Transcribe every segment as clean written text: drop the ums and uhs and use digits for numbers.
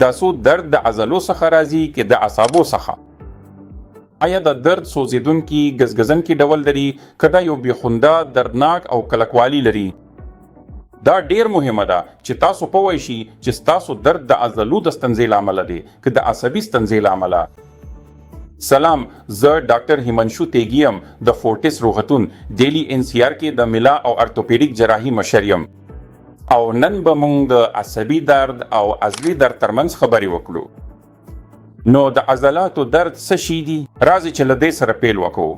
دا څو درد د عضلو څخه راځي کې د اعصابو څخه؟ آیا د درد سوځیدونکي ګزګزنکي ډول لري که دا یو بېخونده دردناک او کلکوالی لري؟ دا ډیر مهمه ده چې تاسو پوه شئ چې ستاسو درد د عضلو د ستنځې له امله دی که د عصبي ستنځې له امله. سلام، زه ډاکټر هیمنشو تیګي یم د فورټس روغتون ډیلی NCR کې د ملا او ارتوپیډیک جراحي مشر یم او نن به موږ د عصبي درد او عضلي درد ترمنځ خبرې وکړو. نو د عضلاتو درد څه شی دي؟ راځئ چې له دې سره پیل وکړو.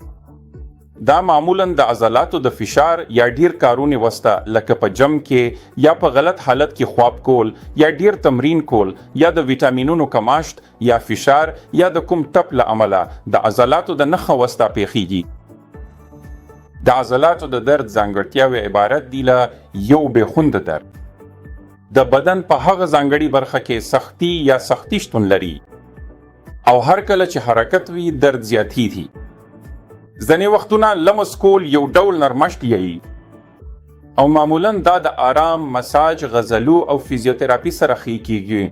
دا معمولا د عضلاتو د فشار یا ډیر کارونې وسته لکه په جم کې یا په غلط حالت کې خواب کول یا ډیر تمرین کول یا د ویټامینونو کماشت یا فشار یا د کوم ټپ له امله د عضلاتو د نښه وسته پیښیږي. د عضلاتو د درد ځانګړتیاوې عبارت دي له یو بېخونده درد. د بدن په هغه ځانګړي برخه کې سختی یا سختی شتون لري او هر کله چې حرکت وي درد زیاتېږي. ځینې وختونه لمس کول یو ډول نرمښت یي او معمولا دا د آرام، مساج، غزلو او فیزیوتراپي سره ښه کیږي.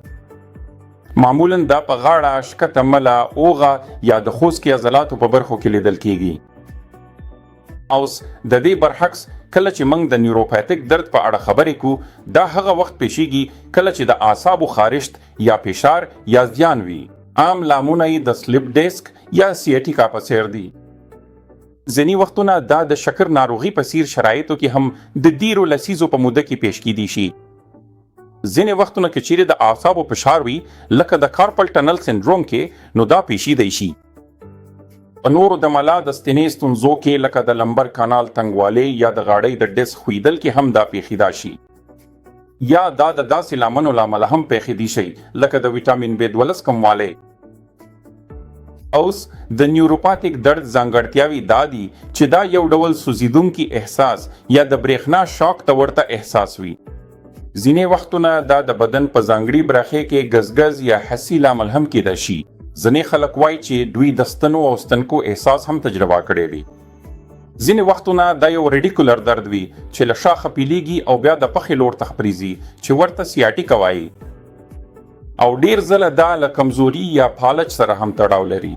معمولا دا په غاړه، ښکته مله، اوغه یا د خوځکي عضلاتو په برخو کې لیدل کیږي. اوس د دې برعکس کله چې موږ د نیوروپاتیک درد په اړه خبرې کوو دا هغه وخت پیښیږي کله چې د اعصابو خارشت یا فشار یا زیان وي. عام لامونه یې د سلیپ ډیسک یا سیاټیکا په څیر دي. ځینې وختونه دا د شکر ناروغي په څیر شرایطو کې هم د ډیرو لسیزو په موده کې پیښ کیدی شي. ځینې وختونه که چیرې د اعصابو فشار وي لکه د کارپل ټنل سنډروم کې نو دا پیښیدی شي. په نورو د ملا د ستنې ستونزو کې لکه د لمبر کانال تنګوالی یا د غاړۍ د ډیسک ښویدل کې هم دا پیښیدا شي. یا دا د داسې لاملونو له امله هم پیښیدی شي لکه د ویټامین B12 کموالی. اوس د نیوروپاتیک درد ځانګړتیاوې دا دي چې دا یو ډول سوځیدونکي احساس یا د برېښنا شاک ته ورته احساس وي. ځینې وختونه دا د بدن په ځانګړي برخې کې ګزګز یا حسي لامل هم کیدای شي. ځینې خلک وایي چې دوی د ستنو او ستنکو احساس هم تجربه کړی وي. ځینې وختونه دا یو ریډیکولر درد وي چې له شاخه پیلیږي او بیا د پخې لور ته خپریږي چې ورته سیاټیکا وایي. او ډیر ځله دا له کمزوري یا فالج سره هم تړاو لري.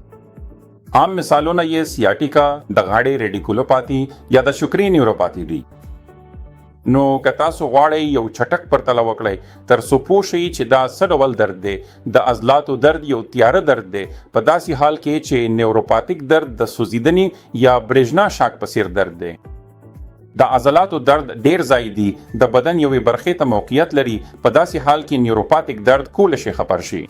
عام مثالونه یې سیاټیکا، د غاړې ریډیکولوپاتی یا د شکري نیوروپاتی دي. نو که تاسو غواړئ یو چټک پرتله وکړئ تر څو پوه شئ چې دا څه ډول درد دی. د عضلاتو درد یو تیاره درد دی په داسې حال کې چې نیوروپاتیک درد د سوځیدنې یا برېښنا شاک په څیر درد دی. د عضلاتو درد ډیر ځای دی د بدن یوې برخې ته موقعیت لري په داسې حال کې نیوروپاتیک درد کولی شي خپر شي.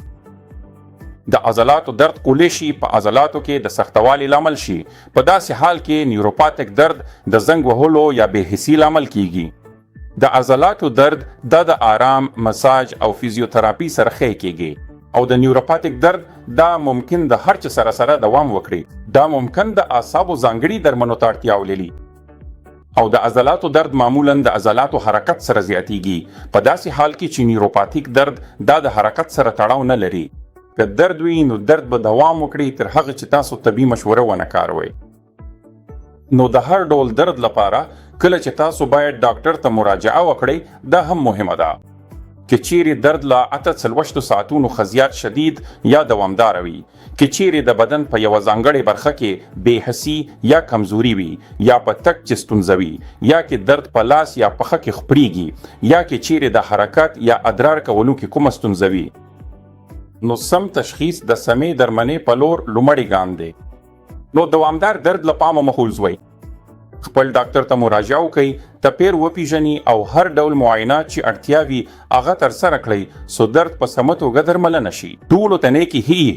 د عضلاتو درد کولی شي په عضلاتو کې د سختوالي لامل شي. په داسې حال کې نیوروپاتیک درد د زنګ وهلو یا بې حسي لامل کیږي. د عضلاتو درد د آرام، مساج او فیزیوتراپي سره ښه کیږي او د نیوروپاتیک درد دا ممکن د هر څه سره سره دوام وکړي. دا ممکن د اعصابو ځانګړي درملو ته اړتیا ولري. او د عضلاتو درد معمولا د عضلاتو حرکت سره زیاتیږي په داسې حال کې چې نیوروپاتیک درد دا د حرکت سره تړاو نه لري. که درد وي نو درد به دوام وکړي تر هغه چې تاسو طبي مشوره ونه کاروئ. نو د هر ډول درد لپاره کله چې تاسو باید ډاکټر ته مراجعه وکړئ دا هم مهمه ده. که چیرې درد لا 48 ساعتونو خزیات شدید یا دوامدار وي، که چیرې د بدن په یوه ځانګړې برخه کې بې حسي یا کمزوري وي یا په تک چې ستونزه وي یا کې درد په لاس یا پښه کې خپریږي یا کې چیرې د حرکت یا ادرار کولو کې کومه ستونزه وي، نو سم تشخیص د سمې درملنې په لور لومړی ګام دی. نو دوامدار درد له پامه مه غورځوئ. خپل ډاکټر ته مراجعه وکړئ، تپیر وپیژنئ او هر ډول معاینات چې اړتیا وي هغه ترسره کړئ څو درد په سمه توګه درملنه شي. ټولو ته نیکې هیلې.